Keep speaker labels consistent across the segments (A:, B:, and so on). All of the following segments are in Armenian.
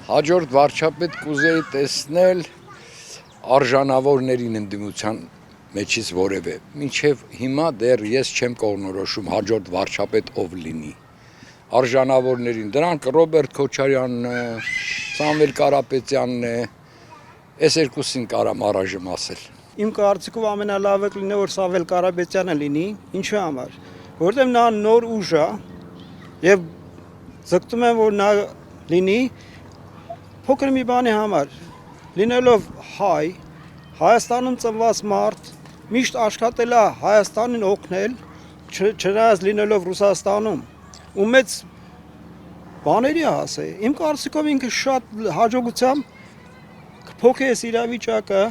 A: Հաջորդ վարչապետ կուզեի տեսնել արժանավորներին ընդդիմության մեջից որևէ։ Մինչև հիմա դեռ ես չեմ կողմնորոշում հաջորդ վարչապետ ով լինի։ Արժանավորներին, դրանք Ռոբերտ Քոչարյանն է, Սամվել Կարապետյանն է, այս երկուսին կարամ առայժմ ասել։
B: Իմ կարծիքով ամենալավը կլինի որ Սամվել Կարապետյանը լինի, ինչու համար, որտեղ նա նոր ուժ է եւ ձգտում եմ որ նա լինի փոքր մի բանի համար, լինելով հայ, Հայաստանում ծնված մարդ, միշտ աշխատել է Հայաստանին օգնել, չնայած լինելով Ռուսաստանում, ու մեծ բաների է հասել։ Իմ կարծիքով ինքը շատ հաջողությամբ կփոխի այս իրավիճակը,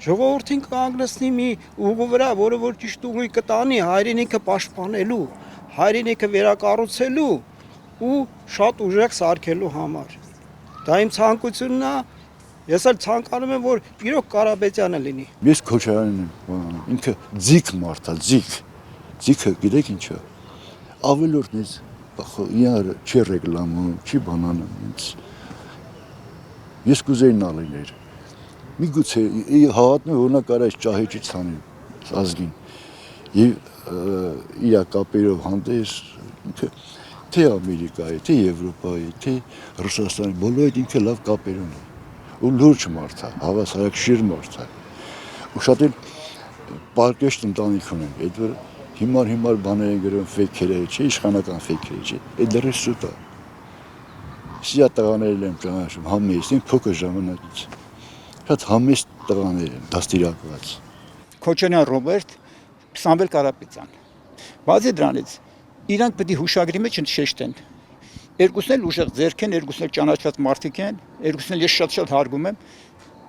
B: ժողովրդին կանգնեցնի մի ուղու վրա, որը որ ճիշտ ուղի կտանի հայրենիքը պաշտպանելու, հայրենիքը վերակառուցելու ու շատ ուժեղ սարքելու համար։ Դա իմ ցանկությունն է, ես էլ ցանկանում եմ, որ իրոք Կարապետյանը լինի։
C: Ես Քոչարյանն եմ, ինքը ձիգ մարդ է, ձիգը գիտեք ինչ է, ավելորդն ես, իար չի ռեկլամում, չի բանանում ինձ, ես կուզեի նա լիներ, միգուցե հավատում եմ, որ նա կարա այս ճահիճի ցանի ազգին, և իրա կապերով հանդես, ինքը թե Ամերիկայի, թե Եվրոպայի, թե Ռուսաստանի, բոլոր այդ ինքը լավ կապեր ունի, ու լուրջ մարդ է, հավասարակշիռ մարդ է, ու շատ էլ պարկեշտ ընտանիք ունեն, այդ որ հիմար բաներ են գրում ֆեյքերը չէ, իշխանական ֆեյքերը չէ, այդ դեռ սուտ է, սիա տղաներել եմ ճանաչում, համեստ են փոքր ժամանակից, շատ համեստ տղաներ են, դաստիարակված։
D: Քոչարյան Ռոբերտ, Սամվել Կարապետյան, բացի դրանից, իրանք պետք է հուշագրի մեջ շեշտեն, երկուսն էլ ուժեղ ձեռք են, երկուսն էլ ճանաչված մարդիկ են, երկուսն էլ ես շատ հարգում եմ,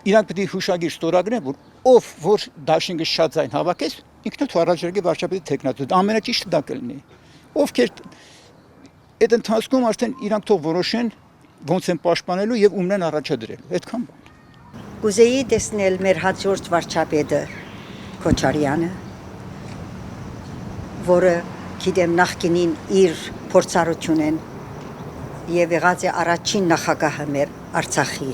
D: իրանք պետք է հուշագիր ստորագրեն, որ ով որ դաշինքը շատ ձայն հավաքես, ինքնուրույն առաջարկի վարչապետի թեկնածու, ամենաճիշտը դա կլինի։ Ովքեր այդ ընթացքում արդեն իրանք թող որոշեն ոնց են պաշտպանելու եւ ումն են առաջադրելու, այդքան բան։
E: Կուզեի տեսնել մեր հաջորդ վարչապետը Քոչարյանը, որը գիտեմ նախկինին իր փորձառությունն եւ եղած է առաջին նախագահը մեր Արցախի։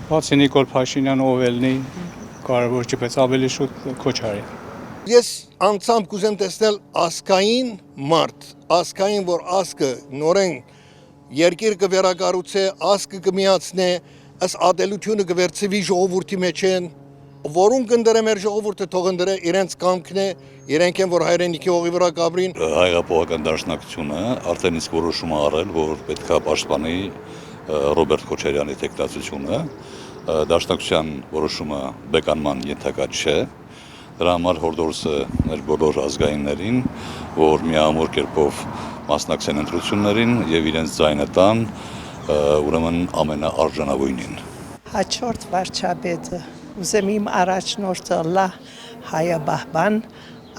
F: Բացի Նիկոլ Փաշինյանը ով ելնի, կարևոր չէ, բայց ավելի շուտ Քոչարյան։
G: Ես անձամբ կուզեմ տեսնել ազգային մարդ, ազգային, որ ազգը նորեն երկիր կվերակառուցե, ազգը կմիացնե, այս ատելությունը կվերցվի ժողովրդի մեջ են, որուն կնդրե մեր ժողովուրդը թող ընդրե իրենց կամքն է, իրենք են որ հայրենիքի հողի վրա կապրին։
H: Հայապողական դաշնակցությունը արդեն իսկ որոշում արել, որ պետքա պաշտպանի Ռոբերտ Քոչարյանի տեխնացությունը, դաշնակցության որոշումը բեկանման ենթակա չէ, դրա համար հորդորսը մեր բոլոր ազգայիններին, որ միամուր կերպով մասնակցեն ընտրություններին եւ իրենց ձայնը տան, ուրեմն ամենաարժանավույնին։
I: Հաջորդ վարչապետը ուզեմ իմ առաջնորդը լա հայաբահբան,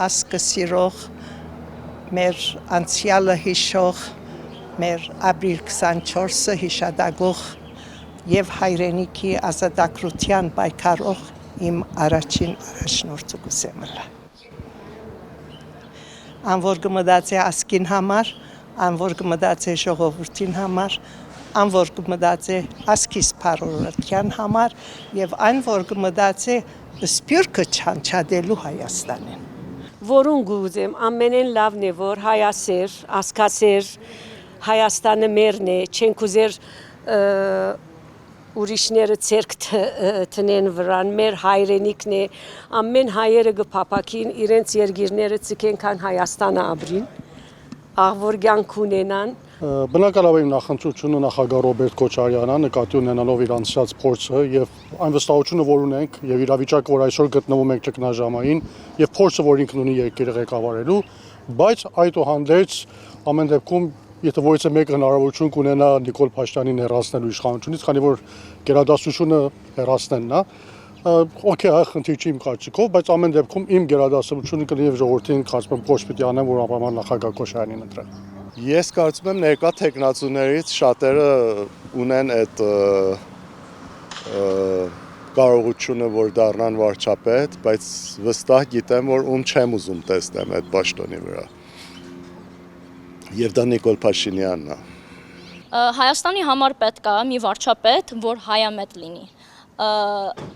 I: ասկը սիրող, մեր անցյալը հիշող, մեր ապրիլ 24-ը հիշադակող և հայրենիքի ազատագրության պայքարող իմ առաջին առաջնորդը կուզեմ լա։ Անոր կմտածե ասկին համար, անոր կմտածե ժողովրդին համար, անոր կմտածե ասկիս փարորության համար եւ այն որ կմտածե սպյուրքը չանչադելու Հայաստանին։
J: Որուն գուզեմ ամենեն լավն է որ հայասեր, ասկասեր Հայաստանը մերն է, չենք ուզեր ուրիշները ցերկ տնեն վրան, մեր հայրենիքն է, ամեն հայերը կփափակին իրենց երգիրները ցկեն քան Հայաստանը ապրին, աղվոր կյանք ունենան։
K: Բնականաբար իմ նախընտրությունը նախագահ Ռոբերտ Քոչարյանն նկատի ունենալով իր անցած փորձը եւ այն վստահությունը, որ ունենք եւ իրավիճակը, որ այսօր գտնվում ենք ճգնաժամային եւ փորձը, որ ինքն ունի երկիրը ղեկավարելու, բայց այդուհանդերձ ամեն դեպքում եթե որից մեկը հնարավորություն կունենա Նիկոլ Փաշինյանին հեռացնելու իշխանությունից, քանի որ գերադասությունը հեռացնելն է, օքեյ, այ խնդիր չի իմ կարծիքով, բայց ամեն դեպքում իմ գերադասությունը կլինի ժողովրդին կարծում եմ կոչ պիտի անեմ, որ ապամար նախագահ Քոչարյանին ընտրեն։
L: Ես կարծում եմ ներկա տեխնացուներից շատերը ունեն այդ կարողությունը, որ դառնան վարչապետ, բայց վստահ գիտեմ, որ ում չեմ ուզում տեսնեմ այդ պաշտոնի վրա։ Եվ դա Նիկոլ Փաշինյանն է։
M: Հայաստանի համար պետք է մի վարչապետ, որ հայամետ լինի։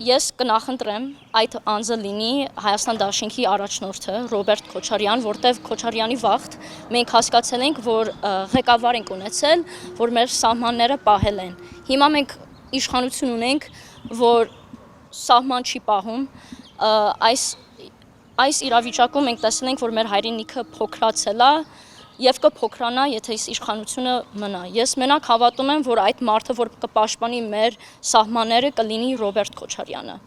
M: Ես կնախընտրեմ այդ անձը լինի Հայաստան Դաշինքի առաջնորդը Ռոբերտ Քոչարյան, որտեղ Քոչարյանի վաղտ մենք հասկացել ենք, որ ղեկավար ենք ունեցել, որ մեր սահմանները պահել են։ Հիմա մենք իշխանություն ունենք, որ սահման չի պահում, այս իրավիճակում մենք տեսել ենք, որ մեր հայրենիքը փոքրացել է եւ կփոքրանա, եթե իշխանությունը մնա։ Ես մենակ հավատում եմ, որ այդ մարդը, որ կպաշտպանի մեր սահմանները, կլինի Ռոբերտ Քոչարյանը։